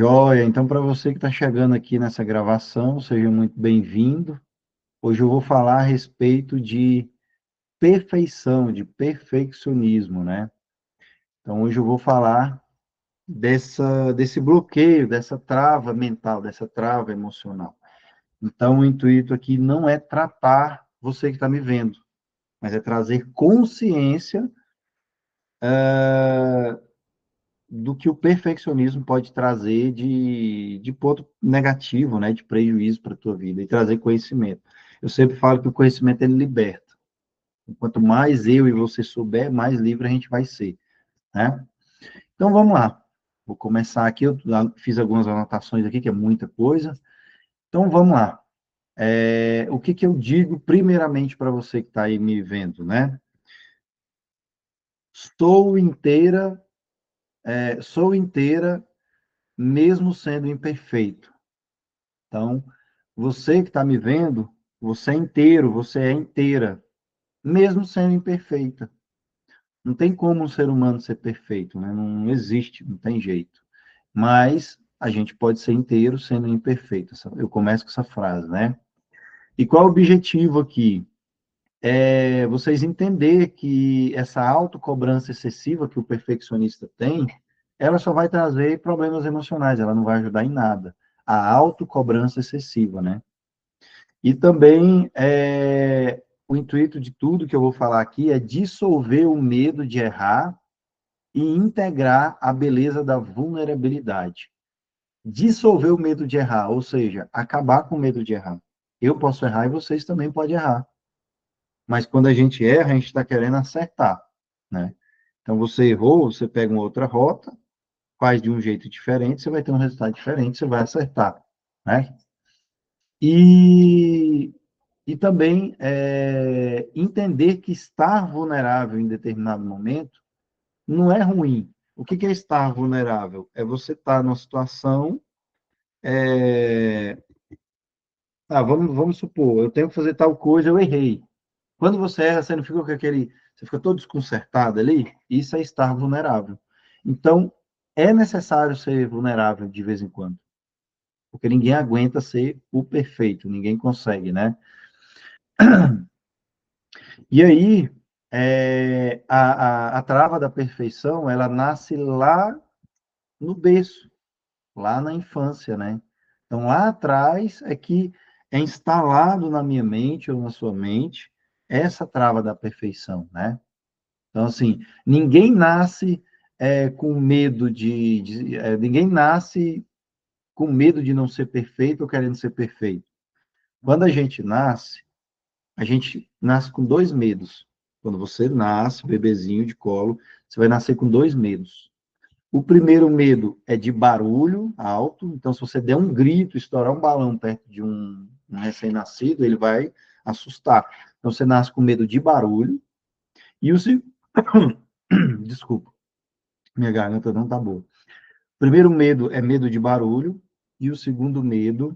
Joia, então para você que está chegando aqui nessa gravação, seja muito bem-vindo. Hoje eu vou falar a respeito de perfeição, de perfeccionismo, né? Então hoje eu vou falar desse bloqueio, dessa trava mental, dessa trava emocional. Então o intuito aqui não é tratar você que está me vendo, mas é trazer consciência do que o perfeccionismo pode trazer de ponto negativo, né, de prejuízo para a tua vida, e trazer conhecimento. Eu sempre falo que o conhecimento, ele liberta. Quanto mais eu e você souber, mais livre a gente vai ser, né? Então, vamos lá. Vou começar aqui, eu fiz algumas anotações aqui, que é muita coisa. Então, vamos lá. O que que eu digo primeiramente para você que está aí me vendo, né? Sou inteira, sou inteira, mesmo sendo imperfeito. Então, você que está me vendo, você é inteiro, você é inteira, mesmo sendo imperfeita. Não tem como um ser humano ser perfeito, né? Não existe, não tem jeito. Mas a gente pode ser inteiro sendo imperfeito. Eu começo com essa frase, né? E qual é o objetivo aqui? É vocês entender que essa autocobrança excessiva que o perfeccionista tem, ela só vai trazer problemas emocionais, ela não vai ajudar em nada. A autocobrança excessiva, né? E também o intuito de tudo que eu vou falar aqui é dissolver o medo de errar e integrar a beleza da vulnerabilidade. Dissolver o medo de errar, ou seja, acabar com o medo de errar. Eu posso errar e vocês também podem errar. Mas quando a gente erra, a gente está querendo acertar, né? Então você errou, você pega uma outra rota, faz de um jeito diferente, você vai ter um resultado diferente, você vai acertar, né? E também entender que estar vulnerável em determinado momento não é ruim. O que é estar vulnerável? É você estar numa situação. É... vamos supor, eu tenho que fazer tal coisa, eu errei. Quando você erra, você não fica com aquele. Você fica todo desconcertado ali? Isso é estar vulnerável. Então, é necessário ser vulnerável de vez em quando. Porque ninguém aguenta ser o perfeito, ninguém consegue, né? E aí, a trava da perfeição, ela nasce lá no berço, lá na infância, né? Então, lá atrás é que é instalado na minha mente ou na sua mente essa trava da perfeição, né? Então, assim, ninguém nasce com medo ninguém nasce com medo de não ser perfeito ou querendo ser perfeito. Quando a gente nasce com dois medos. Quando você nasce, bebezinho de colo, você vai nascer com dois medos. O primeiro medo é de barulho alto, então se você der um grito, estourar um balão perto de um recém-nascido, ele vai assustar. Então você nasce com medo de barulho. E o se... Desculpa, minha garganta não tá boa. O primeiro medo é medo de barulho, e o segundo medo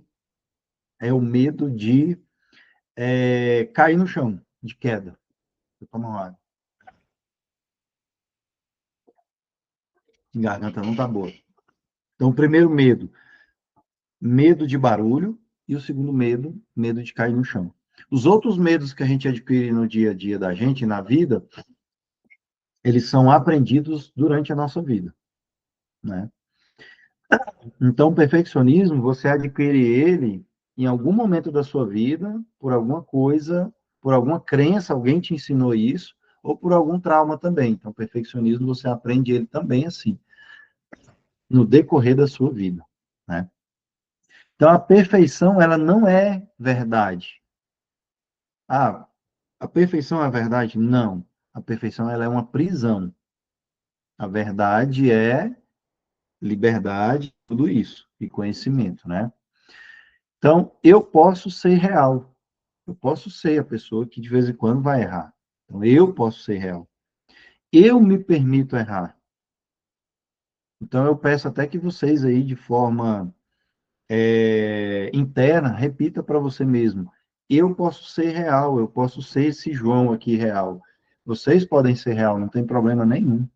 é o medo de cair no chão, de queda. Eu tomo uma água. Garganta não tá boa. Então, o primeiro medo, medo de barulho, e o segundo medo, medo de cair no chão. Os outros medos que a gente adquire no dia a dia da gente, na vida, eles são aprendidos durante a nossa vida, né? Então, o perfeccionismo, você adquire ele em algum momento da sua vida, por alguma coisa, por alguma crença, alguém te ensinou isso, ou por algum trauma também. Então, o perfeccionismo, você aprende ele também assim, no decorrer da sua vida, né? Então, a perfeição, ela não é verdade. Ah, a perfeição é verdade? Não. A perfeição, ela é uma prisão. A verdade é liberdade, tudo isso, e conhecimento, né? Então, eu posso ser real. Eu posso ser a pessoa que de vez em quando vai errar. Então, eu posso ser real. Eu me permito errar. Então, eu peço até que vocês aí, de forma interna, repita para você mesmo. Eu posso ser real, eu posso ser esse João aqui real. Vocês podem ser real, não tem problema nenhum.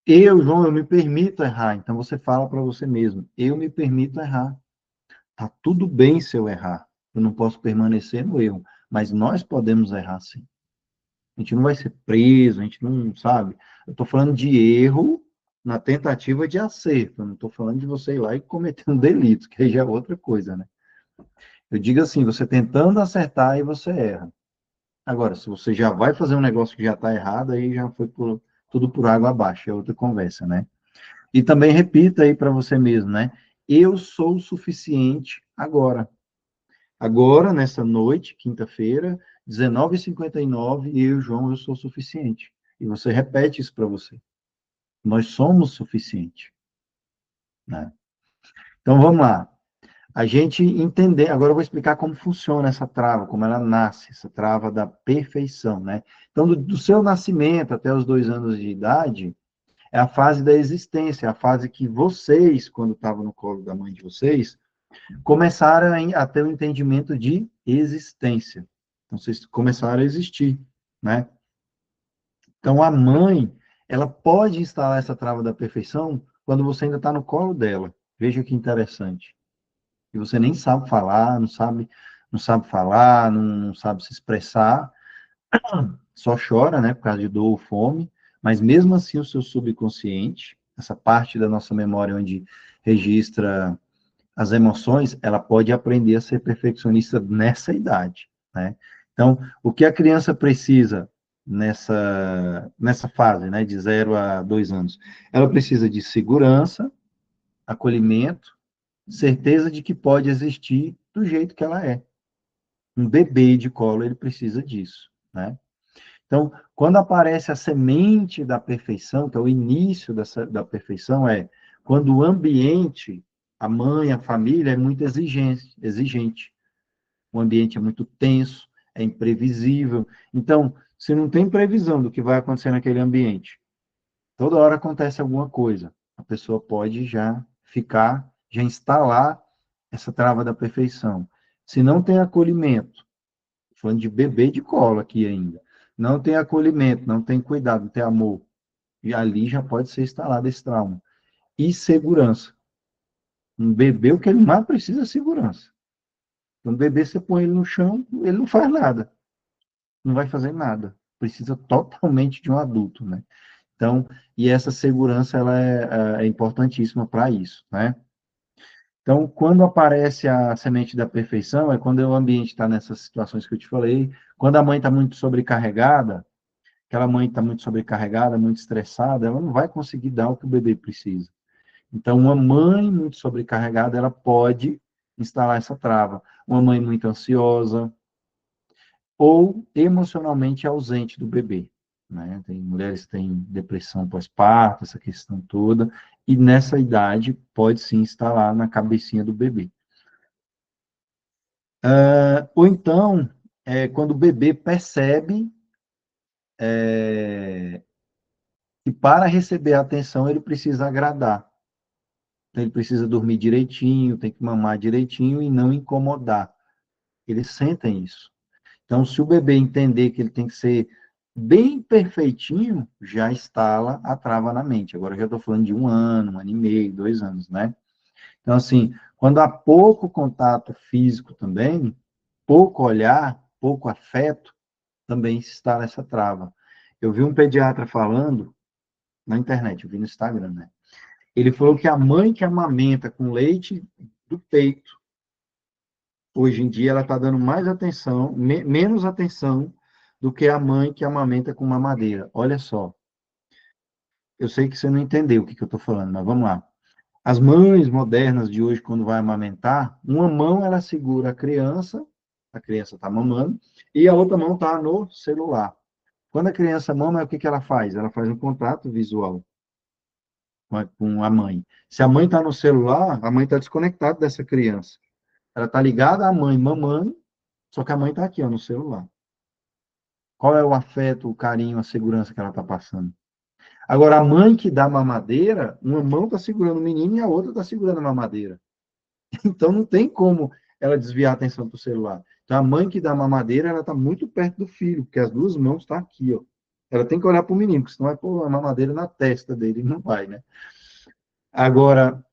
João, eu me permito errar. Então você fala para você mesmo, eu me permito errar. Tá tudo bem se eu errar. Eu não posso permanecer no erro, mas nós podemos errar sim. A gente não vai ser preso, a gente não sabe. Eu estou falando de erro na tentativa de acerto. Eu não estou falando de você ir lá e cometer um delito, que aí já é outra coisa, né? Eu digo assim, você tentando acertar e você erra. Agora, se você já vai fazer um negócio que já está errado, aí já foi tudo por água abaixo, é outra conversa, né? E também repita aí para você mesmo, né? Eu sou o suficiente agora. Agora, nessa noite, quinta-feira, 19h59, eu, João, eu sou o suficiente. E você repete isso para você. Nós somos suficiente, né? Então, vamos lá. A gente entender, agora eu vou explicar como funciona essa trava, como ela nasce, essa trava da perfeição, né? Então, do seu nascimento até os 2 anos de idade, é a fase da existência, a fase que vocês, quando estavam no colo da mãe de vocês, começaram a ter um entendimento de existência. Então, vocês começaram a existir, né? Então, a mãe, ela pode instalar essa trava da perfeição quando você ainda está no colo dela. Veja que interessante. E você nem sabe falar, não sabe falar, não sabe se expressar, só chora, né, por causa de dor ou fome, mas mesmo assim o seu subconsciente, essa parte da nossa memória onde registra as emoções, ela pode aprender a ser perfeccionista nessa idade, né? Então, o que a criança precisa nessa fase, né, de 0 a 2 anos? Ela precisa de segurança, acolhimento, certeza de que pode existir do jeito que ela é. Um bebê de colo, ele precisa disso, né? Então, quando aparece a semente da perfeição, que é o início da perfeição, é quando o ambiente, a mãe, a família, é muito exigente. O ambiente é muito tenso, é imprevisível. Então, se não tem previsão do que vai acontecer naquele ambiente, toda hora acontece alguma coisa. A pessoa pode já instalar essa trava da perfeição. Se não tem acolhimento, falando de bebê de colo aqui ainda. Não tem acolhimento, não tem cuidado, não tem amor. E ali já pode ser instalado esse trauma. E segurança. Um bebê, o que ele mais precisa é segurança. Um bebê, você põe ele no chão, ele não faz nada. Não vai fazer nada. Precisa totalmente de um adulto, né? Então, e essa segurança, ela é importantíssima para isso, né? Então, quando aparece a semente da perfeição, é quando o ambiente está nessas situações que eu te falei, quando a mãe está muito sobrecarregada, aquela mãe está muito sobrecarregada, muito estressada, ela não vai conseguir dar o que o bebê precisa. Então, uma mãe muito sobrecarregada, ela pode instalar essa trava. Uma mãe muito ansiosa ou emocionalmente ausente do bebê, né? Tem mulheres que têm depressão pós-parto, essa questão toda, e nessa idade pode sim instalar na cabecinha do bebê. Ou então, quando o bebê percebe que para receber a atenção ele precisa agradar. Então, ele precisa dormir direitinho, tem que mamar direitinho e não incomodar. Eles sentem isso. Então, se o bebê entender que ele tem que ser bem perfeitinho, já instala a trava na mente. Agora, eu já estou falando de 1 ano, 1 ano e meio, 2 anos, né? Então, assim, quando há pouco contato físico também, pouco olhar, pouco afeto, também se instala essa trava. Eu vi um pediatra falando na internet, eu vi no Instagram, né? Ele falou que a mãe que amamenta com leite do peito, hoje em dia ela está dando mais atenção, menos atenção do que a mãe que amamenta com mamadeira. Olha só, eu sei que você não entendeu o que eu estou falando, mas vamos lá. As mães modernas de hoje, quando vai amamentar, uma mão ela segura a criança está mamando, e a outra mão está no celular. Quando a criança mama, o que que ela faz? Ela faz um contato visual com a mãe. Se a mãe está no celular, a mãe está desconectada dessa criança. Ela está ligada à mãe mamando, só que a mãe está aqui, ó, no celular. Qual é o afeto, o carinho, a segurança que ela está passando? Agora, a mãe que dá mamadeira, uma mão está segurando o menino e a outra está segurando a mamadeira. Então, não tem como ela desviar a atenção para o celular. Então, a mãe que dá mamadeira, ela está muito perto do filho, porque as duas mãos estão aqui, ó. Ela tem que olhar para o menino, porque senão vai pôr a mamadeira na testa dele, não vai, né? Agora,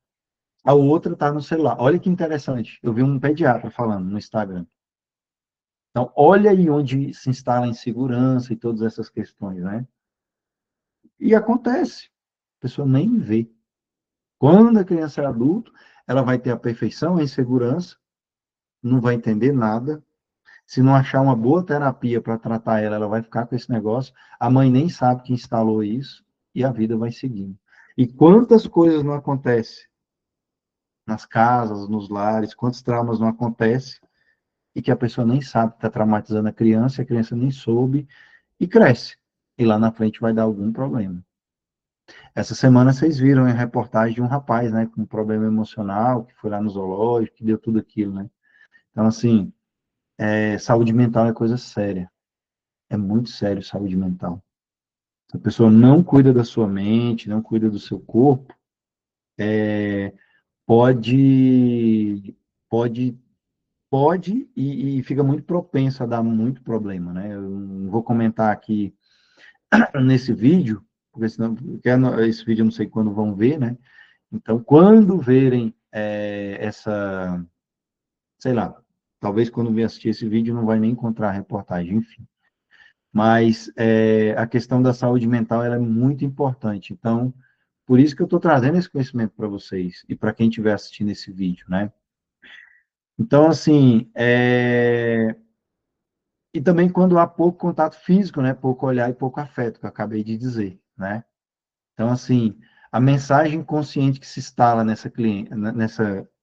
a outra está no celular. Olha que interessante. Eu vi um pediatra falando no Instagram. Então, olha aí onde se instala a insegurança e todas essas questões, né? E acontece. A pessoa nem vê. Quando a criança é adulto, ela vai ter a perfeição, a insegurança, não vai entender nada. Se não achar uma boa terapia para tratar ela, ela vai ficar com esse negócio. A mãe nem sabe que instalou isso e a vida vai seguindo. E quantas coisas não acontecem nas casas, nos lares, quantos traumas não acontecem e que a pessoa nem sabe que está traumatizando a criança nem soube e cresce. E lá na frente vai dar algum problema. Essa semana vocês viram a reportagem de um rapaz, né, com um problema emocional, que foi lá no zoológico, que deu tudo aquilo, né? Então, assim, saúde mental é coisa séria. É muito sério saúde mental. Se a pessoa não cuida da sua mente, não cuida do seu corpo, pode, pode, pode e fica muito propenso a dar muito problema, né? Eu não vou comentar aqui nesse vídeo, porque senão, porque esse vídeo eu não sei quando vão ver, né? Então, quando verem essa, sei lá, talvez quando vir assistir esse vídeo não vai nem encontrar a reportagem, enfim. Mas a questão da saúde mental ela é muito importante. Então, por isso que eu estou trazendo esse conhecimento para vocês e para quem estiver assistindo esse vídeo, né? Então, assim, e também quando há pouco contato físico, né? Pouco olhar e pouco afeto, que eu acabei de dizer, né? Então, assim, a mensagem consciente que se instala nessa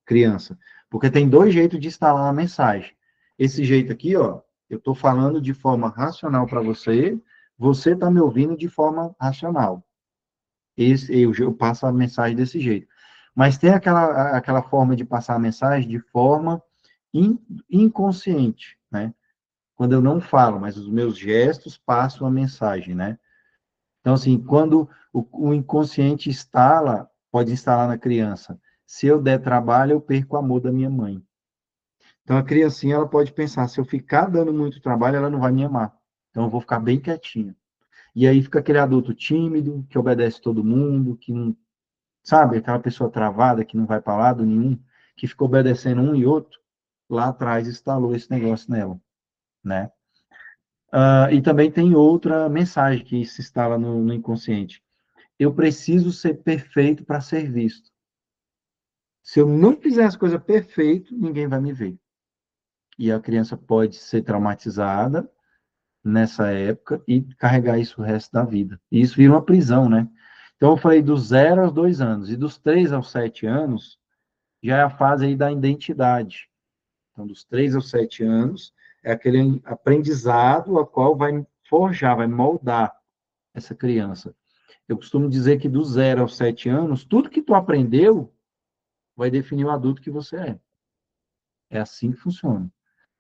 criança, porque tem dois jeitos de instalar uma mensagem. Esse jeito aqui, ó, eu estou falando de forma racional para você, você está me ouvindo de forma racional. Eu passo a mensagem desse jeito. Mas tem aquela forma de passar a mensagem de forma inconsciente, né? Quando eu não falo, mas os meus gestos passam a mensagem, né? Então, assim, quando o inconsciente instala, pode instalar na criança. Se eu der trabalho, eu perco o amor da minha mãe. Então, a criancinha, ela pode pensar, se eu ficar dando muito trabalho, ela não vai me amar. Então, eu vou ficar bem quietinha. E aí fica aquele adulto tímido, que obedece todo mundo, que não, sabe, aquela pessoa travada, que não vai para lado nenhum, que fica obedecendo um e outro. Lá atrás instalou esse negócio nela, né? E também tem outra mensagem que se instala no inconsciente. Eu preciso ser perfeito para ser visto. Se eu não fizer as coisas perfeito, ninguém vai me ver. E a criança pode ser traumatizada nessa época e carregar isso o resto da vida. E isso vira uma prisão, né? Então, eu falei dos 0 aos 2 anos. E dos 3 aos 7 anos, já é a fase aí da identidade. Então, dos 3 aos 7 anos, é aquele aprendizado a qual vai forjar, vai moldar essa criança. Eu costumo dizer que dos 0 aos 7 anos, tudo que tu aprendeu vai definir o adulto que você é. É assim que funciona.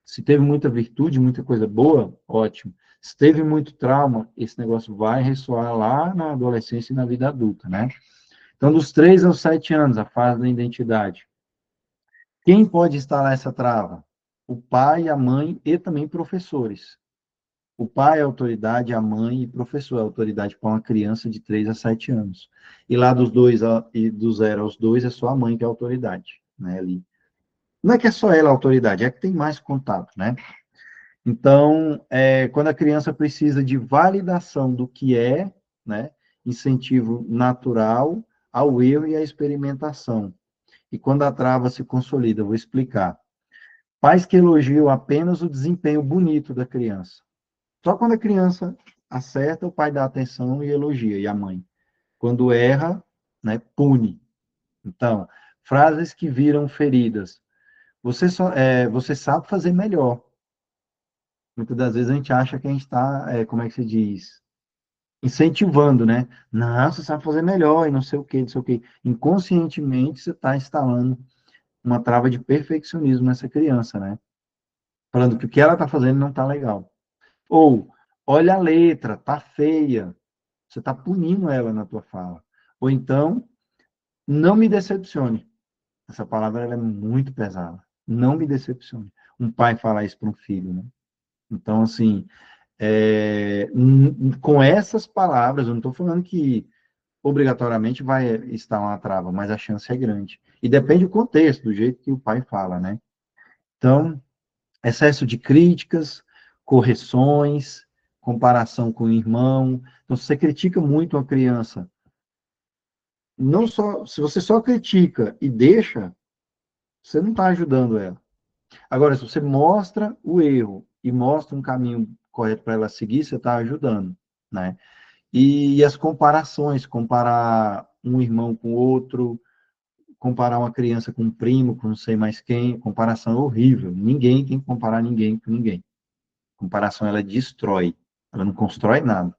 Se teve muita virtude, muita coisa boa, ótimo. Se teve muito trauma, esse negócio vai ressoar lá na adolescência e na vida adulta, né? Então, dos 3 aos 7 anos, a fase da identidade. Quem pode instalar essa trava? O pai, a mãe e também professores. O pai é autoridade, a mãe e professor é autoridade para uma criança de 3 a 7 anos. E lá do 0 aos 2 é só a mãe que é autoridade, né, ali. Não é que é só ela a autoridade, é que tem mais contato, né? Então, quando a criança precisa de validação do que é, né, incentivo natural ao erro e à experimentação. E quando a trava se consolida, eu vou explicar. Pais que elogiam apenas o desempenho bonito da criança. Só quando a criança acerta, o pai dá atenção e elogia, e a mãe. Quando erra, né, pune. Então, frases que viram feridas. Você sabe fazer melhor. Muitas das vezes a gente acha que a gente está, como é que se diz? Incentivando, né? Não, você sabe fazer melhor e não sei o quê, não sei o quê. Inconscientemente, você está instalando uma trava de perfeccionismo nessa criança, né? Falando que o que ela está fazendo não está legal. Ou, olha a letra, tá feia. Você está punindo ela na tua fala. Ou então, não me decepcione. Essa palavra ela é muito pesada. Não me decepcione. Um pai falar isso para um filho, né? Então, assim, Com essas palavras, eu não estou falando que obrigatoriamente vai estar uma trava, mas a chance é grande. E depende do contexto, do jeito que o pai fala, né? Então, excesso de críticas, correções, comparação com o irmão. Então, se você critica muito uma criança, não só, se você só critica e deixa, você não está ajudando ela. Agora, se você mostra o erro e mostra um caminho correto para ela seguir, você está ajudando, né? E as comparações, comparar um irmão com outro, comparar uma criança com um primo, com não sei mais quem, comparação é horrível. Ninguém tem que comparar ninguém com ninguém. Comparação, ela destrói, ela não constrói nada.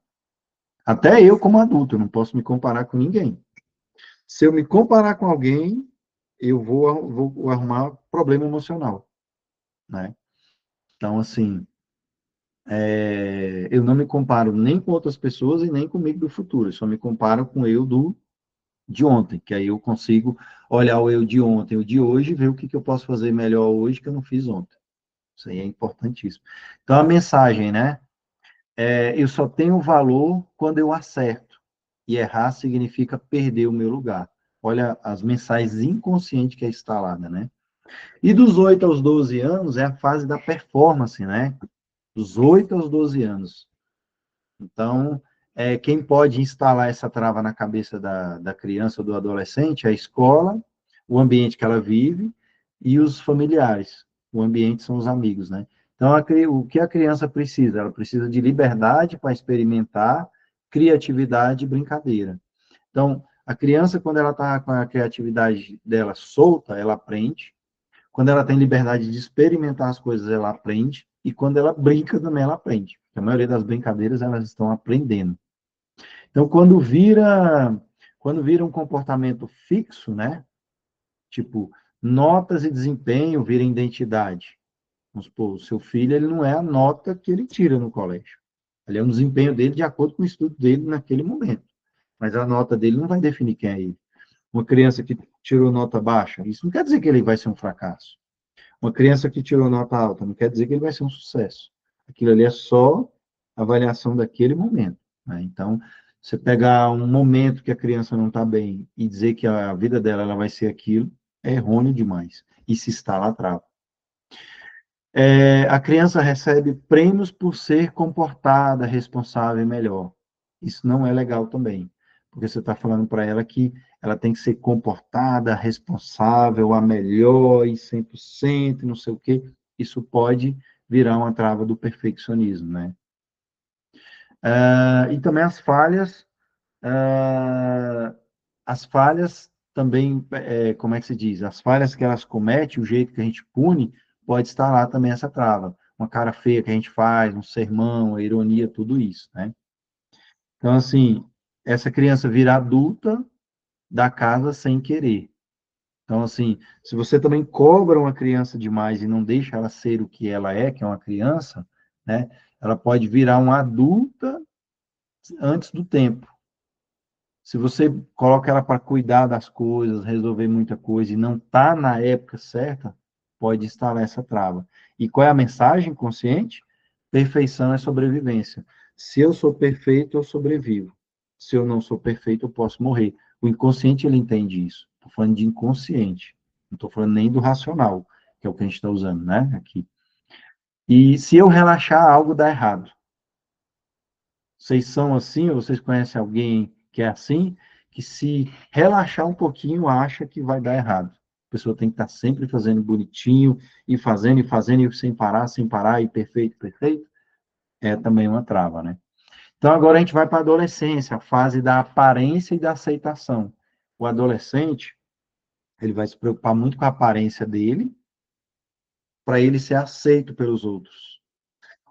Até eu, como adulto, eu não posso me comparar com ninguém. Se eu me comparar com alguém, eu vou arrumar problema emocional, né? Então, assim, eu não me comparo nem com outras pessoas e nem comigo do futuro. Eu só me comparo com eu de ontem, que aí eu consigo olhar o eu de ontem, o de hoje, e ver o que eu posso fazer melhor hoje que eu não fiz ontem. Isso aí é importantíssimo. Então, a mensagem, né? Eu só tenho valor quando eu acerto. E errar significa perder o meu lugar. Olha as mensagens inconscientes que é instalada, né? E dos 8 aos 12 anos é a fase da performance, né? Dos 8 aos 12 anos. Então, quem pode instalar essa trava na cabeça da criança ou do adolescente é a escola, o ambiente que ela vive e os familiares. O ambiente são os amigos, né? Então, o que a criança precisa? Ela precisa de liberdade para experimentar, criatividade e brincadeira. Então, a criança, quando ela está com a criatividade dela solta, ela aprende. Quando ela tem liberdade de experimentar as coisas, ela aprende. E quando ela brinca, também ela aprende. A maioria das brincadeiras, elas estão aprendendo. Então, quando vira um comportamento fixo, né? Tipo, notas e desempenho viram identidade. Vamos supor, o seu filho, ele não é a nota que ele tira no colégio. Ele é um desempenho dele de acordo com o estudo dele naquele momento. Mas a nota dele não vai definir quem é ele. Uma criança que tirou nota baixa, isso não quer dizer que ele vai ser um fracasso. Uma criança que tirou nota alta, não quer dizer que ele vai ser um sucesso. Aquilo ali é só avaliação daquele momento, né? Então, você pegar um momento que a criança não está bem e dizer que a vida dela ela vai ser aquilo, é errôneo demais. E se instala a trava. A criança recebe prêmios por ser comportada, responsável e melhor. Isso não é legal também, porque você está falando para ela que ela tem que ser comportada, responsável, a melhor e 100%, não sei o quê. Isso pode virar uma trava do perfeccionismo, né? E também as falhas também, como é que se diz? As falhas que elas cometem, o jeito que a gente pune, pode estar lá também essa trava. Uma cara feia que a gente faz, um sermão, a ironia, tudo isso, né? Então, assim, essa criança vira adulta da casa sem querer. Então, assim, se você também cobra uma criança demais e não deixa ela ser o que ela é, que é uma criança, né? Ela pode virar uma adulta antes do tempo. Se você coloca ela para cuidar das coisas, resolver muita coisa e não está na época certa, pode instalar essa trava. E qual é a mensagem consciente? Perfeição é sobrevivência. Se eu sou perfeito, eu sobrevivo. Se eu não sou perfeito, eu posso morrer. O inconsciente, ele entende isso. Estou falando de inconsciente. Não estou falando nem do racional, que é o que a gente está usando, né? Aqui. E se eu relaxar, algo dá errado. Vocês são assim, ou vocês conhecem alguém que é assim, que se relaxar um pouquinho, acha que vai dar errado. A pessoa tem que estar sempre fazendo bonitinho, e fazendo, e sem parar, e perfeito, perfeito. É também uma trava, né? Então, agora a gente vai para a adolescência, a fase da aparência e da aceitação. O adolescente, ele vai se preocupar muito com a aparência dele, para ele ser aceito pelos outros.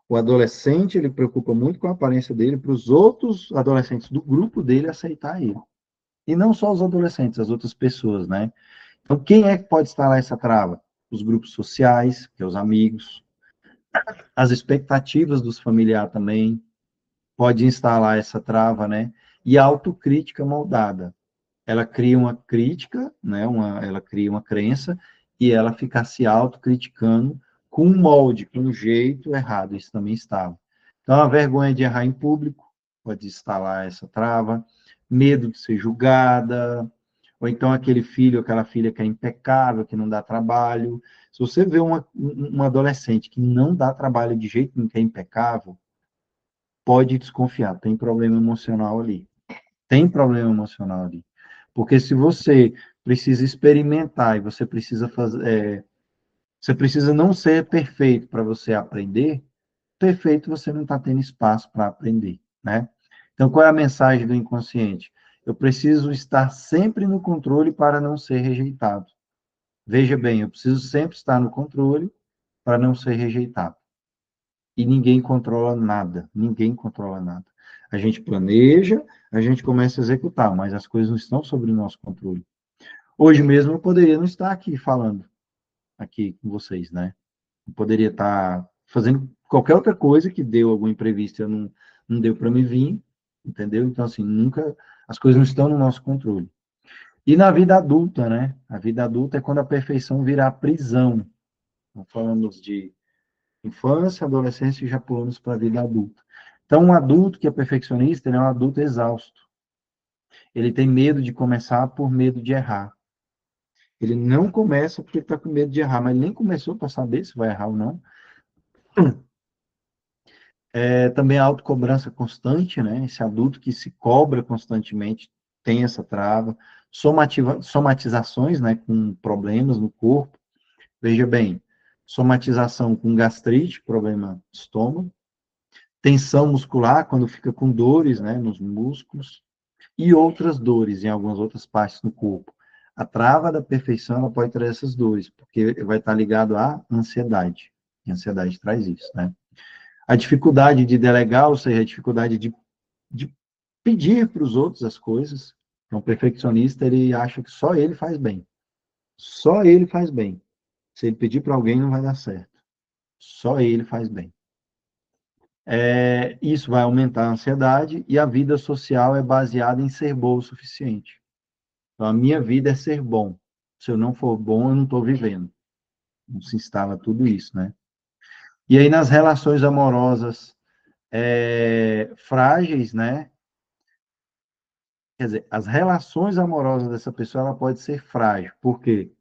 O adolescente, ele preocupa muito com a aparência dele para os outros adolescentes do grupo dele aceitar ele. E não só os adolescentes, as outras pessoas, né? Então, quem é que pode instalar essa trava? Os grupos sociais, que é os amigos, as expectativas dos familiares também, pode instalar essa trava, né? E a autocrítica moldada. Ela cria uma crítica, né? Ela cria uma crença e ela fica se autocriticando com um molde, com um jeito errado. Isso também estava. Então, a vergonha de errar em público pode instalar essa trava, medo de ser julgada, ou então aquele filho, aquela filha que é impecável, que não dá trabalho. Se você vê uma adolescente que não dá trabalho de jeito nenhum, que é impecável, pode desconfiar, tem problema emocional ali. Tem problema emocional ali. Porque se você precisa experimentar e você precisa fazer, você precisa não ser perfeito para você aprender, perfeito você não está tendo espaço para aprender, né? Então, qual é a mensagem do inconsciente? Eu preciso estar sempre no controle para não ser rejeitado. Veja bem, eu preciso sempre estar no controle para não ser rejeitado. E ninguém controla nada, ninguém controla nada. A gente planeja, a gente começa a executar, mas as coisas não estão sob o nosso controle. Hoje mesmo eu poderia não estar aqui falando aqui com vocês, né? Eu poderia estar fazendo qualquer outra coisa que deu algum imprevisto, eu não deu para me vir, entendeu? Então, assim, nunca, as coisas não estão no nosso controle. E na vida adulta, né? A vida adulta é quando a perfeição virar prisão. Então, falamos de infância, adolescência e já pulamos para a vida adulta. Então, um adulto que é perfeccionista, ele é um adulto exausto. Ele tem medo de começar por medo de errar. Ele não começa porque está com medo de errar, mas ele nem começou para saber se vai errar ou não. Também a autocobrança constante, né? Esse adulto que se cobra constantemente tem essa trava. Somatizações, né? Com problemas no corpo. Veja bem, somatização com gastrite, problema no estômago. Tensão muscular, quando fica com dores, né? Nos músculos. E outras dores em algumas outras partes do corpo. A trava da perfeição, ela pode trazer essas dores, porque vai estar ligado à ansiedade. E a ansiedade traz isso, né? A dificuldade de delegar, ou seja, a dificuldade de pedir para os outros as coisas. Então, o perfeccionista, ele acha que só ele faz bem. Só ele faz bem. Se ele pedir para alguém, não vai dar certo. Só ele faz bem. Isso vai aumentar a ansiedade e a vida social é baseada em ser boa o suficiente. Então, a minha vida é ser bom. Se eu não for bom, eu não estou vivendo. Não se instala tudo isso, né? E aí, nas relações amorosas frágeis, né? Quer dizer, as relações amorosas dessa pessoa, ela pode ser frágil. Por quê?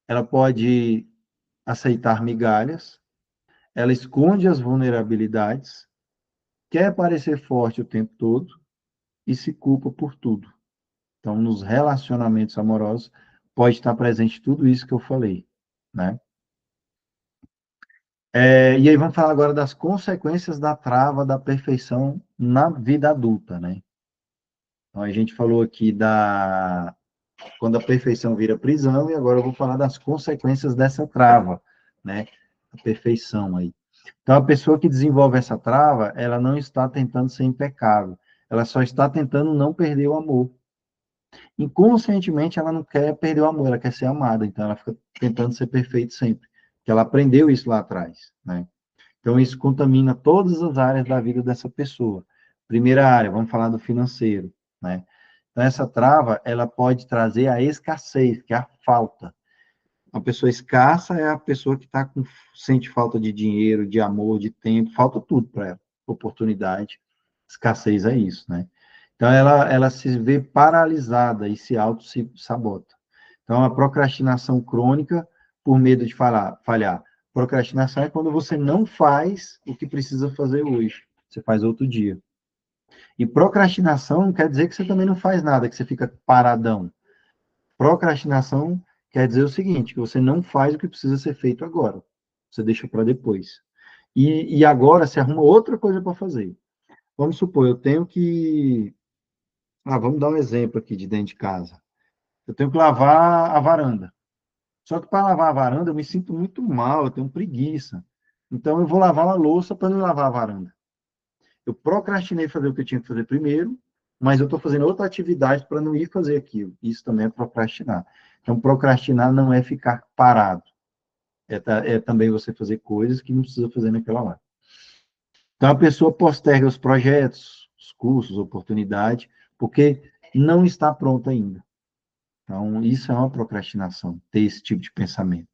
Ela pode aceitar migalhas, ela esconde as vulnerabilidades, quer parecer forte o tempo todo e se culpa por tudo. Então, nos relacionamentos amorosos, pode estar presente tudo isso que eu falei, né? E aí vamos falar agora das consequências da trava da perfeição na vida adulta, né? Então, a gente falou aqui quando a perfeição vira prisão, e agora eu vou falar das consequências dessa trava, né? A perfeição aí. Então, a pessoa que desenvolve essa trava, ela não está tentando ser impecável, ela só está tentando não perder o amor. Inconscientemente, ela não quer perder o amor, ela quer ser amada, então ela fica tentando ser perfeita sempre, porque ela aprendeu isso lá atrás, né? Então, isso contamina todas as áreas da vida dessa pessoa. Primeira área, vamos falar do financeiro, né? Então, essa trava, ela pode trazer a escassez, que é a falta. Uma pessoa escassa é a pessoa que sente falta de dinheiro, de amor, de tempo, falta tudo para ela. Oportunidade, escassez é isso, né? Então, ela se vê paralisada e se auto-sabota. Então, a procrastinação crônica por medo de falhar. Procrastinação é quando você não faz o que precisa fazer hoje, você faz outro dia. E procrastinação não quer dizer que você também não faz nada, que você fica paradão. Procrastinação quer dizer o seguinte, que você não faz o que precisa ser feito agora. Você deixa para depois. E agora você arruma outra coisa para fazer. Vamos supor, eu tenho que... vamos dar um exemplo aqui de dentro de casa. Eu tenho que lavar a varanda. Só que para lavar a varanda eu me sinto muito mal, eu tenho preguiça. Então eu vou lavar uma louça para não lavar a varanda. Eu procrastinei fazer o que eu tinha que fazer primeiro, mas eu estou fazendo outra atividade para não ir fazer aquilo. Isso também é procrastinar. Então, procrastinar não é ficar parado. É também você fazer coisas que não precisa fazer naquela hora. Então, a pessoa posterga os projetos, os cursos, oportunidade, porque não está pronta ainda. Então, isso é uma procrastinação, ter esse tipo de pensamento.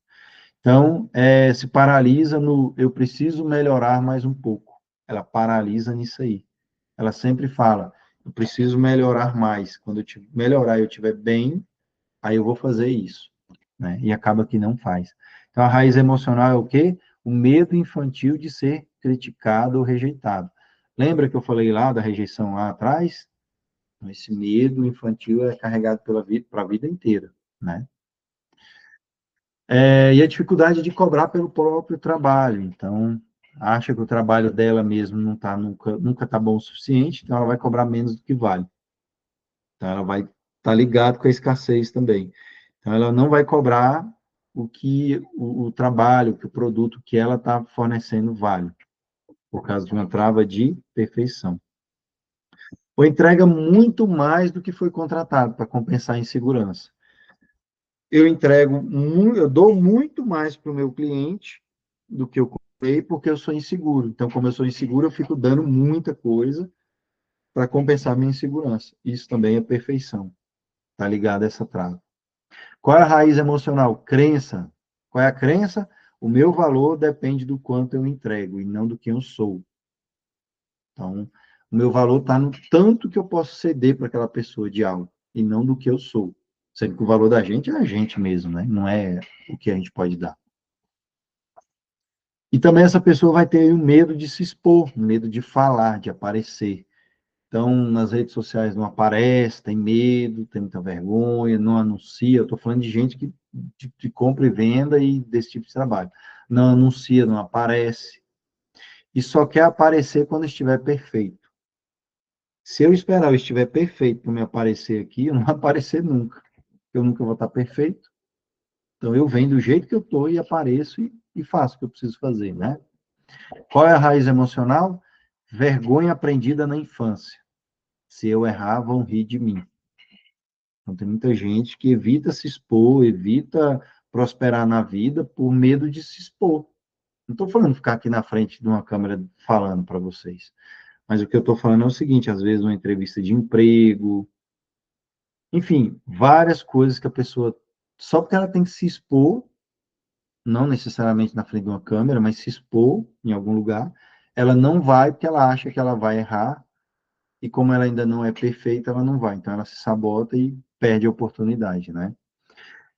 Então, se paralisa no eu preciso melhorar mais um pouco. ela paralisa nisso aí. Ela sempre fala, eu preciso melhorar mais. Quando eu melhorar e eu estiver bem, aí eu vou fazer isso, né? E acaba que não faz. Então, a raiz emocional é o quê? O medo infantil de ser criticado ou rejeitado. Lembra que eu falei lá da rejeição lá atrás? Esse medo infantil é carregado pela vida, para a vida inteira, né? E a dificuldade de cobrar pelo próprio trabalho. Então, acha que o trabalho dela mesmo não tá nunca tá bom o suficiente, então ela vai cobrar menos do que vale. Então, ela vai estar ligado com a escassez também. Então, ela não vai cobrar o que o trabalho, que o produto que ela está fornecendo vale, por causa de uma trava de perfeição. Ou entrega muito mais do que foi contratado para compensar a insegurança. Eu dou muito mais para o meu cliente do que eu comprei, porque eu sou inseguro. Então, como eu sou inseguro, eu fico dando muita coisa para compensar minha insegurança. Isso também é perfeição. Está ligado a essa trava. Qual é a raiz emocional? Crença. Qual é a crença? O meu valor depende do quanto eu entrego e não do que eu sou. Então, o meu valor está no tanto que eu posso ceder para aquela pessoa de algo e não do que eu sou. Sendo que o valor da gente é a gente mesmo, né? Não é o que a gente pode dar. E também essa pessoa vai ter o medo de se expor, medo de falar, de aparecer. Então, nas redes sociais não aparece, tem medo, tem muita vergonha, não anuncia. Eu estou falando de gente que de compra e venda e desse tipo de trabalho. Não anuncia, não aparece. E só quer aparecer quando estiver perfeito. Se eu esperar eu estiver perfeito para me aparecer aqui, eu não vou aparecer nunca. Eu nunca vou estar perfeito. Então, eu venho do jeito que eu estou e apareço e faço o que eu preciso fazer, né? Qual é a raiz emocional? Vergonha aprendida na infância. Se eu errar, vão rir de mim. Então, tem muita gente que evita se expor, evita prosperar na vida por medo de se expor. Não estou falando ficar aqui na frente de uma câmera falando para vocês. Mas o que eu estou falando é o seguinte: às vezes, uma entrevista de emprego, enfim, várias coisas que a pessoa, só porque ela tem que se expor, não necessariamente na frente de uma câmera, mas se expor em algum lugar, ela não vai porque ela acha que ela vai errar e como ela ainda não é perfeita, ela não vai. Então, ela se sabota e perde a oportunidade, né?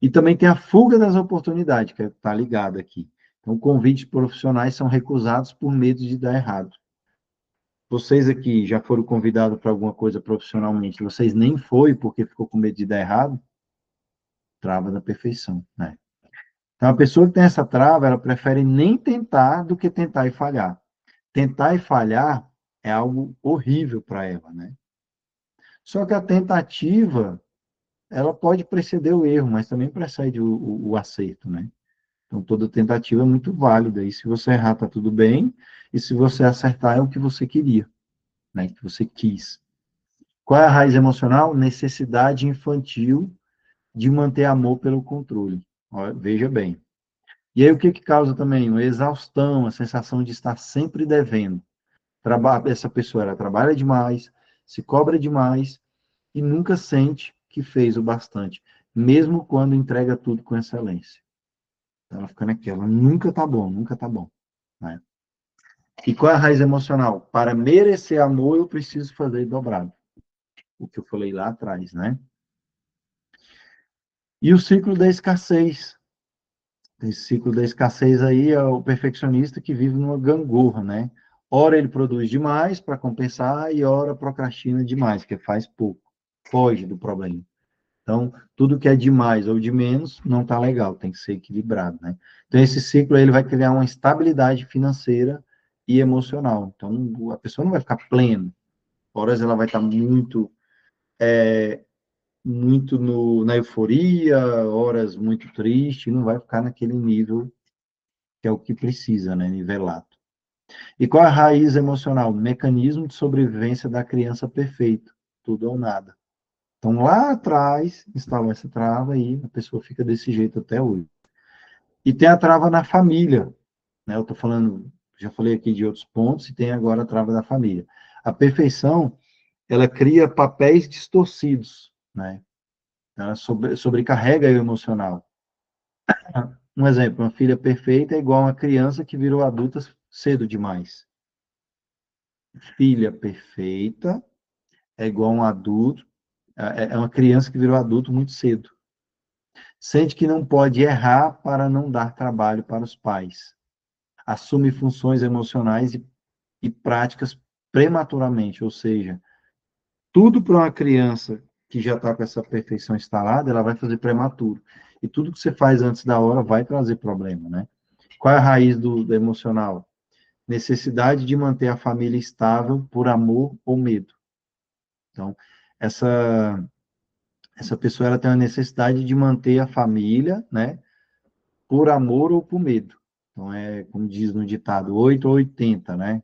E também tem a fuga das oportunidades, que está ligado aqui. Então, convites profissionais são recusados por medo de dar errado. Vocês aqui já foram convidados para alguma coisa profissionalmente, vocês nem foi porque ficou com medo de dar errado? Trava da perfeição, né? Então, a pessoa que tem essa trava, ela prefere nem tentar do que tentar e falhar. Tentar e falhar é algo horrível para ela, né? Só que a tentativa, ela pode preceder o erro, mas também precede o acerto, né? Então, toda tentativa é muito válida. E se você errar, está tudo bem. E se você acertar, é o que você queria, né? Que você quis. Qual é a raiz emocional? Necessidade infantil de manter amor pelo controle. Olha, veja bem. E aí, o que causa também? Uma exaustão, a sensação de estar sempre devendo. Essa pessoa, ela trabalha demais, se cobra demais e nunca sente que fez o bastante, mesmo quando entrega tudo com excelência. Então, ela fica naquela, nunca tá bom, nunca tá bom, né? E qual é a raiz emocional? Para merecer amor, eu preciso fazer dobrado. O que eu falei lá atrás, né? E o ciclo da escassez. Esse ciclo da escassez aí é o perfeccionista que vive numa gangorra, né? Ora ele produz demais para compensar e ora procrastina demais, que faz pouco. Foge do problema. Então, tudo que é demais ou de menos não está legal, tem que ser equilibrado, né? Então, esse ciclo aí, ele vai criar uma estabilidade financeira e emocional. Então, a pessoa não vai ficar plena. Horas ela vai estar muito na euforia, horas muito triste, não vai ficar naquele nível que é o que precisa, né? Nivelado. E qual é a raiz emocional? O mecanismo de sobrevivência da criança perfeito. Tudo ou nada. Então, lá atrás, instalou essa trava e a pessoa fica desse jeito até hoje. E tem a trava na família, né? Eu estou falando, já falei aqui de outros pontos, e tem agora a trava da família. A perfeição, ela cria papéis distorcidos, né? Ela sobrecarrega o emocional. Um exemplo, uma filha perfeita é igual a uma criança que virou adulta cedo demais. Filha perfeita é igual a um adulto, é uma criança que virou adulto muito cedo. Sente que não pode errar para não dar trabalho para os pais. Assume funções emocionais e práticas prematuramente, ou seja, tudo para uma criança que já está com essa perfeição instalada, ela vai fazer prematuro. E tudo que você faz antes da hora vai trazer problema, né? Qual é a raiz do emocional? Necessidade de manter a família estável por amor ou medo. Então, essa pessoa ela tem a necessidade de manter a família, né, por amor ou por medo. Então, como diz no ditado, 8 ou 80, né?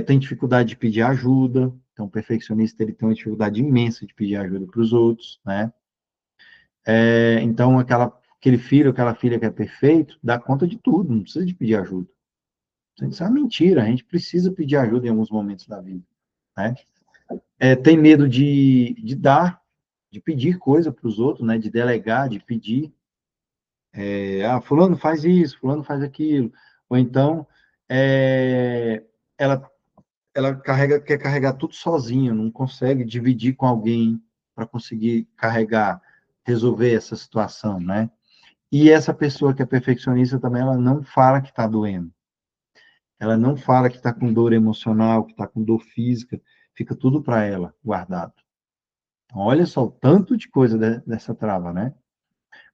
Tem dificuldade de pedir ajuda, então o perfeccionista ele tem uma dificuldade imensa de pedir ajuda para os outros, né? Então, aquele filho, aquela filha que é perfeito, dá conta de tudo, não precisa de pedir ajuda. Isso é uma mentira, a gente precisa pedir ajuda em alguns momentos da vida, né? Tem medo de dar, de pedir coisa para os outros, né? De delegar, de pedir. Fulano faz isso, fulano faz aquilo. Ou então, ela, ela quer carregar tudo sozinha, não consegue dividir com alguém para conseguir carregar, resolver essa situação, né? E essa pessoa que é perfeccionista também, ela não fala que está doendo. Ela não fala que está com dor emocional, que está com dor física, fica tudo para ela, guardado. Então, olha só o tanto de coisa dessa trava, né?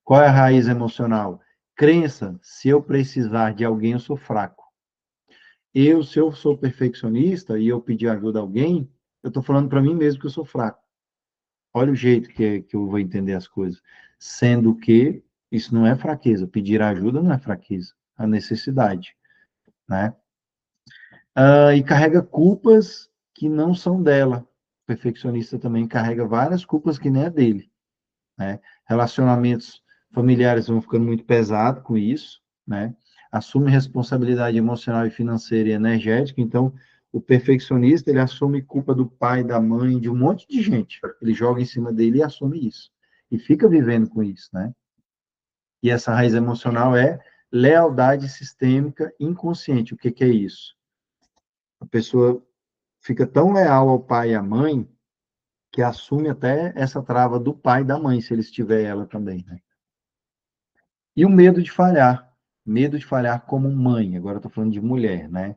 Qual é a raiz emocional? Crença, se eu precisar de alguém, eu sou fraco. Se eu sou perfeccionista e eu pedir ajuda a alguém, eu estou falando para mim mesmo que eu sou fraco. Olha o jeito que eu vou entender as coisas. Sendo que isso não é fraqueza. Pedir ajuda não é fraqueza. É necessidade, né? E carrega culpas que não são dela. O perfeccionista também carrega várias culpas que nem é dele, né? Relacionamentos familiares vão ficando muito pesados com isso, né? Assume responsabilidade emocional e financeira e energética, então o perfeccionista, ele assume culpa do pai, da mãe, de um monte de gente. Ele joga em cima dele e assume isso. E fica vivendo com isso, né? E essa raiz emocional é lealdade sistêmica inconsciente. O que que é isso? A pessoa fica tão leal ao pai e à mãe que assume até essa trava do pai e da mãe, se eles tiver ela também, né? E o medo de falhar como mãe. Agora eu estou falando de mulher, né?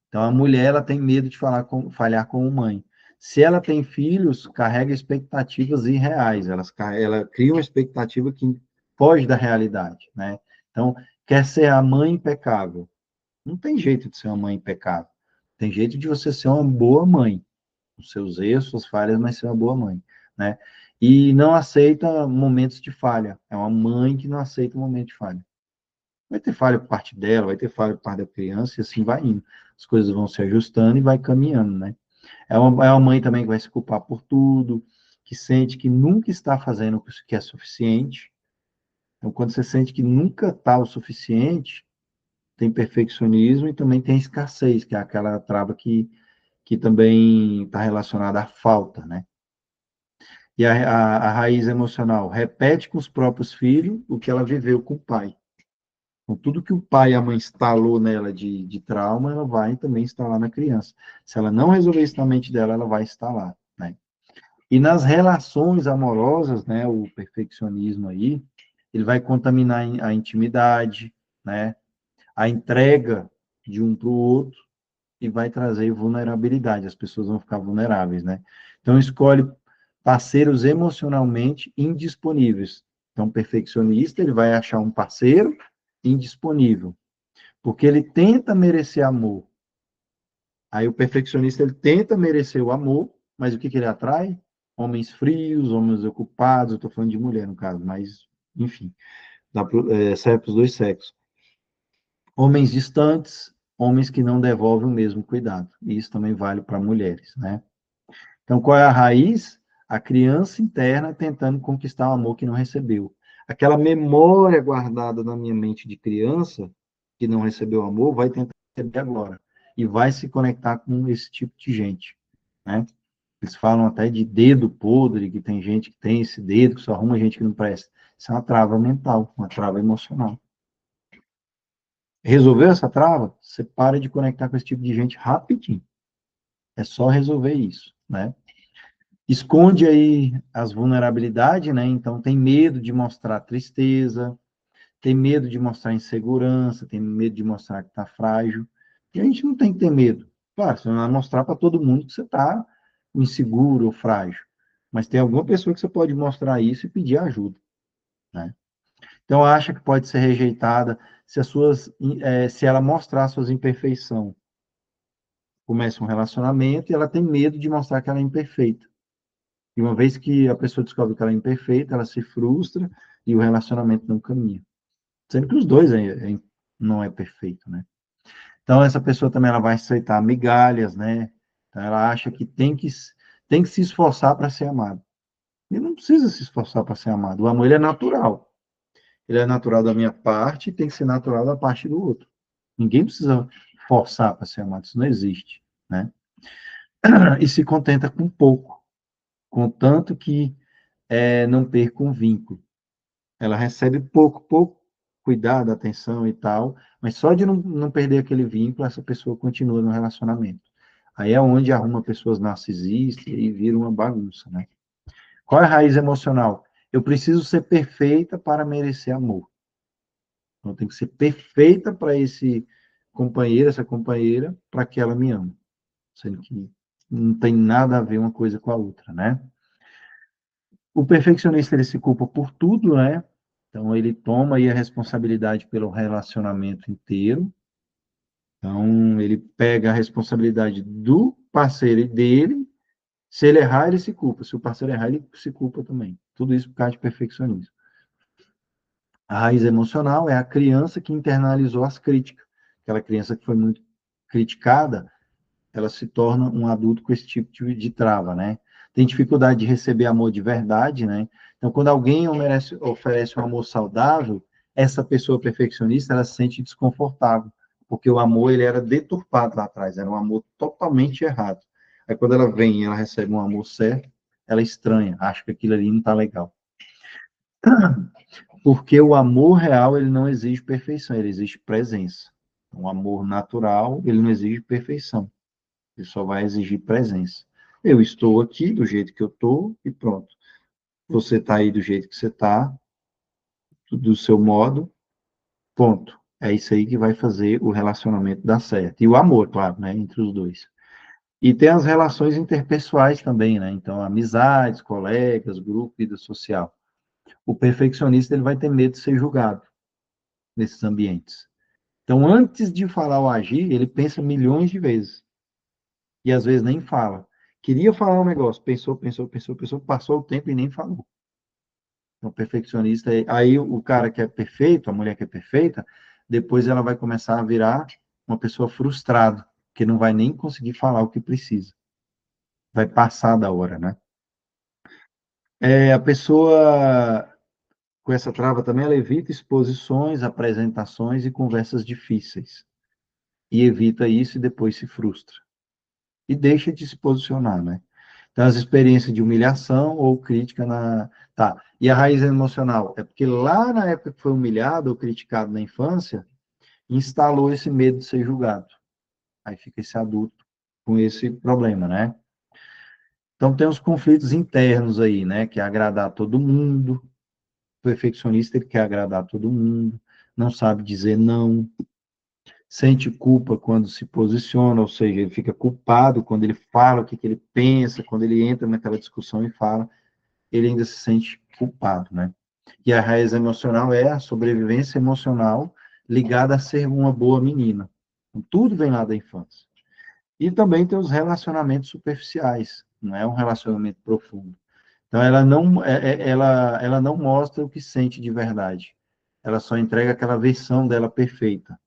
Então a mulher ela tem medo de falhar como mãe. Se ela tem filhos, carrega expectativas irreais. Ela cria uma expectativa que foge da realidade, né? Então quer ser a mãe impecável. Não tem jeito de ser uma mãe impecável. Tem jeito de você ser uma boa mãe, com seus erros, suas falhas, mas ser uma boa mãe, né? E não aceita momentos de falha. É uma mãe que não aceita um momento de falha. Vai ter falha por parte dela, vai ter falha por parte da criança, e assim vai indo. As coisas vão se ajustando e vai caminhando, né? É uma mãe também que vai se culpar por tudo, que sente que nunca está fazendo o que é suficiente. Então, quando você sente que nunca está o suficiente, tem perfeccionismo e também tem escassez, que é aquela trava que também está relacionada à falta, né? E a raiz emocional repete com os próprios filhos o que ela viveu com o pai. Então, tudo que o pai e a mãe instalou nela de trauma, ela vai também instalar na criança. Se ela não resolver isso na mente dela, ela vai instalar, né? E nas relações amorosas, né, o perfeccionismo aí, ele vai contaminar a intimidade, né, a entrega de um para o outro e vai trazer vulnerabilidade. As pessoas vão ficar vulneráveis, né? Então, escolhe parceiros emocionalmente indisponíveis. Então, o perfeccionista, ele vai achar um parceiro indisponível, porque ele tenta merecer amor. Aí o perfeccionista ele tenta merecer o amor, mas o que, que ele atrai? Homens frios, homens ocupados, eu estou falando de mulher no caso, mas enfim, serve para os dois sexos. Homens distantes, homens que não devolvem o mesmo cuidado. E isso também vale para mulheres, né? Então, qual é a raiz? A criança interna tentando conquistar o amor que não recebeu. Aquela memória guardada na minha mente de criança, que não recebeu amor, vai tentar receber agora. E vai se conectar com esse tipo de gente, né? Eles falam até de dedo podre, que tem gente que tem esse dedo, que só arruma gente que não presta. Isso é uma trava mental, uma trava emocional. Resolveu essa trava? Você para de conectar com esse tipo de gente rapidinho. É só resolver isso, né? Esconde aí as vulnerabilidades, né? Então tem medo de mostrar tristeza, tem medo de mostrar insegurança, tem medo de mostrar que está frágil. E a gente não tem que ter medo. Claro, você não vai mostrar para todo mundo que você está inseguro ou frágil. Mas tem alguma pessoa que você pode mostrar isso e pedir ajuda, né? Então, acha que pode ser rejeitada se se ela mostrar suas imperfeições. Começa um relacionamento e ela tem medo de mostrar que ela é imperfeita. E uma vez que a pessoa descobre que ela é imperfeita, ela se frustra e o relacionamento não caminha. Sendo que os dois não é perfeito, né? Então, essa pessoa também ela vai aceitar migalhas, né? Então, ela acha que tem que se esforçar para ser amado. E não precisa se esforçar para ser amado. O amor ele é natural. Ele é natural da minha parte e tem que ser natural da parte do outro. Ninguém precisa forçar para ser amado. Isso não existe, né? E se contenta com pouco, contanto que não perca um vínculo. Ela recebe pouco cuidado, atenção e tal, mas só de não perder aquele vínculo, essa pessoa continua no relacionamento. Aí é onde arruma pessoas narcisistas e vira uma bagunça, né? Qual é a raiz emocional? Eu preciso ser perfeita para merecer amor. Então, tem que ser perfeita para esse companheiro, essa companheira, para que ela me ame. Sendo que não tem nada a ver uma coisa com a outra, né? O perfeccionista, ele se culpa por tudo, né? Então, ele toma aí a responsabilidade pelo relacionamento inteiro. Então, ele pega a responsabilidade do parceiro e dele. Se ele errar, ele se culpa. Se o parceiro errar, ele se culpa também. Tudo isso por causa de perfeccionismo. A raiz emocional é a criança que internalizou as críticas. Aquela criança que foi muito criticada, ela se torna um adulto com esse tipo de trava, né? Tem dificuldade de receber amor de verdade, né? Então, quando alguém oferece um amor saudável, essa pessoa perfeccionista, ela se sente desconfortável, porque o amor, ele era deturpado lá atrás, era um amor totalmente errado. Aí, quando ela vem e ela recebe um amor certo, ela estranha, acha que aquilo ali não está legal. Porque o amor real, ele não exige perfeição, ele exige presença. O amor natural, ele não exige perfeição. Ele só vai exigir presença. Eu estou aqui do jeito que eu estou e pronto. Você está aí do jeito que você está, do seu modo, ponto. É isso aí que vai fazer o relacionamento dar certo. E o amor, claro, né, entre os dois. E tem as relações interpessoais também, né? Então, amizades, colegas, grupo, vida social. O perfeccionista ele vai ter medo de ser julgado nesses ambientes. Então, antes de falar ou agir, ele pensa milhões de vezes. E às vezes nem fala. Queria falar um negócio, pensou, passou o tempo e nem falou. Então, perfeccionista, aí o cara que é perfeito, a mulher que é perfeita, depois ela vai começar a virar uma pessoa frustrada, que não vai nem conseguir falar o que precisa. Vai passar da hora, né? A pessoa com essa trava também, ela evita exposições, apresentações e conversas difíceis. E evita isso e depois se frustra. E deixa de se posicionar, né? Então, as experiências de humilhação ou crítica na. Tá. E a raiz emocional? É porque lá na época que foi humilhado ou criticado na infância, instalou esse medo de ser julgado. Aí fica esse adulto com esse problema, né? Então, tem os conflitos internos aí, né? Que é agradar todo mundo. O perfeccionista, ele quer agradar todo mundo. Não sabe dizer não. Sente culpa quando se posiciona, ou seja, ele fica culpado quando ele fala o que ele pensa, quando ele entra naquela discussão e fala, ele ainda se sente culpado, né? E a raiz emocional é a sobrevivência emocional ligada a ser uma boa menina. Então, tudo vem lá da infância. E também tem os relacionamentos superficiais, não é um relacionamento profundo. Então, ela não mostra o que sente de verdade. Ela só entrega aquela versão dela perfeita.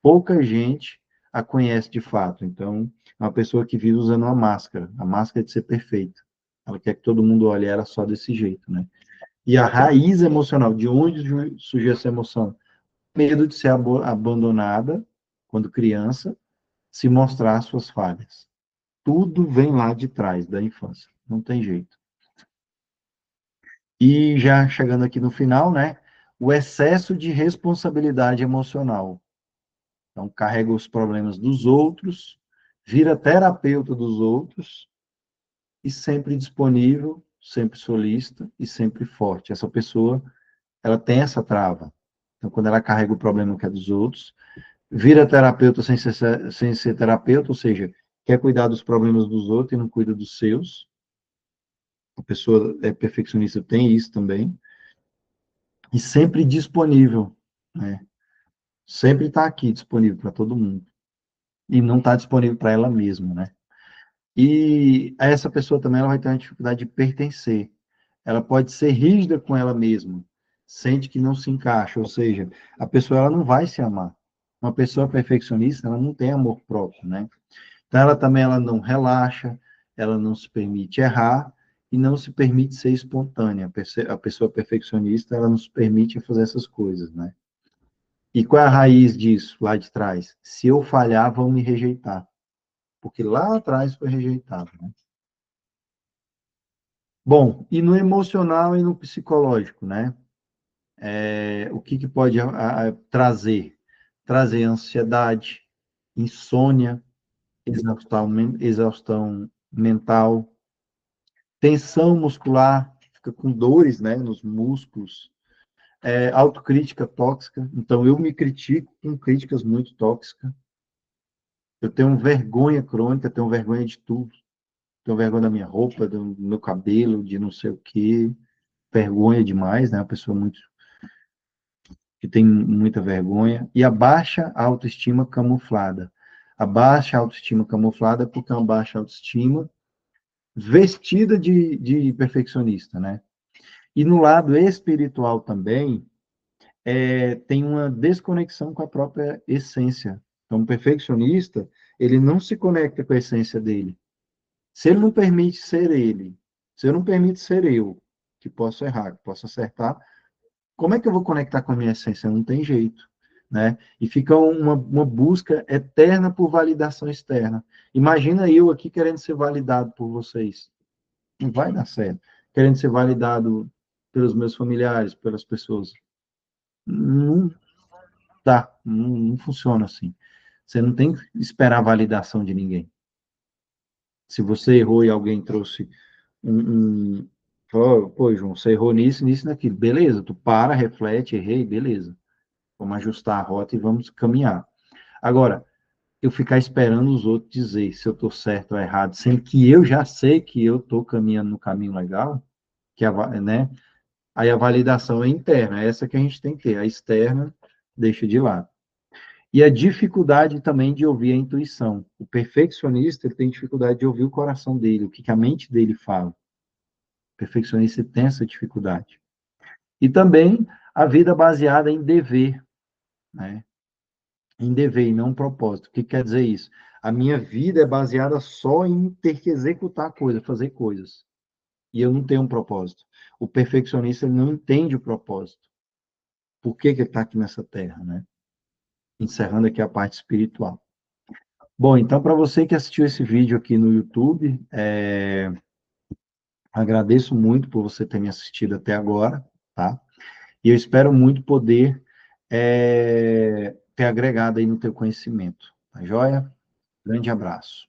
Pouca gente a conhece de fato. Então, é uma pessoa que vive usando uma máscara, a máscara de ser perfeita. Ela quer que todo mundo olhe ela só desse jeito, né? E a raiz emocional, de onde surgiu essa emoção? Medo de ser abandonada quando criança, se mostrar suas falhas. Tudo vem lá de trás, da infância. Não tem jeito. E já chegando aqui no final, né? O excesso de responsabilidade emocional. Então, carrega os problemas dos outros vira terapeuta dos outros e sempre disponível, sempre solícita e sempre forte. Essa pessoa, ela tem essa trava. Então, quando ela carrega o problema que é dos outros, vira terapeuta sem ser terapeuta, ou seja, quer cuidar dos problemas dos outros e não cuida dos seus. A pessoa é perfeccionista, tem isso também. E sempre disponível, né? Sempre está aqui disponível para todo mundo. E não está disponível para ela mesma, né? E essa pessoa também ela vai ter uma dificuldade de pertencer. Ela pode ser rígida com ela mesma, sente que não se encaixa, ou seja, a pessoa ela não vai se amar. Uma pessoa perfeccionista, ela não tem amor próprio, né? Então ela também ela não relaxa, ela não se permite errar e não se permite ser espontânea. A pessoa perfeccionista, ela não se permite fazer essas coisas, né? E qual é a raiz disso, lá de trás? Se eu falhar, vão me rejeitar. Porque lá atrás foi rejeitado, né? Bom, e no emocional e no psicológico, né? O que, que pode trazer? Trazer ansiedade, insônia, exaustão mental, tensão muscular, fica com dores, né, nos músculos, autocrítica tóxica. Então, eu me critico com críticas muito tóxicas. Eu tenho vergonha crônica, tenho vergonha de tudo. Tenho vergonha da minha roupa, do meu cabelo, de não sei o quê. Vergonha demais, né? Uma pessoa muito que tem muita vergonha. E a baixa autoestima camuflada. A baixa autoestima camuflada porque é uma baixa autoestima vestida de perfeccionista, né? E no lado espiritual também, tem uma desconexão com a própria essência. Então, o perfeccionista, ele não se conecta com a essência dele. Se ele não permite ser ele, se eu não permito ser eu, que posso errar, que posso acertar, como é que eu vou conectar com a minha essência? Não tem jeito, né? E fica uma busca eterna por validação externa. Imagina eu aqui querendo ser validado por vocês. Não vai dar certo. Querendo ser validado pelos meus familiares, pelas pessoas. Não dá, não funciona assim. Você não tem que esperar a validação de ninguém. Se você errou e alguém trouxe falou, pô, João, você errou nisso, nisso, naquilo. Beleza, tu para, reflete, errei, beleza. Vamos ajustar a rota e vamos caminhar. Agora, eu ficar esperando os outros dizer se eu estou certo ou errado, sendo que eu já sei que eu estou caminhando no caminho legal, que né? Aí a validação é interna, é essa que a gente tem que ter. A externa, deixa de lado. E a dificuldade também de ouvir a intuição. O perfeccionista ele tem dificuldade de ouvir o coração dele, o que a mente dele fala. O perfeccionista tem essa dificuldade. E também a vida baseada em dever, né? Em dever e não propósito. O que quer dizer isso? A minha vida é baseada só em ter que executar coisas, fazer coisas. E eu não tenho um propósito. O perfeccionista ele não entende o propósito. Por que ele está aqui nessa terra, né? Encerrando aqui a parte espiritual. Bom, então, para você que assistiu esse vídeo aqui no YouTube, agradeço muito por você ter me assistido até agora, tá? E eu espero muito poder ter agregado aí no teu conhecimento, tá joia? Grande abraço.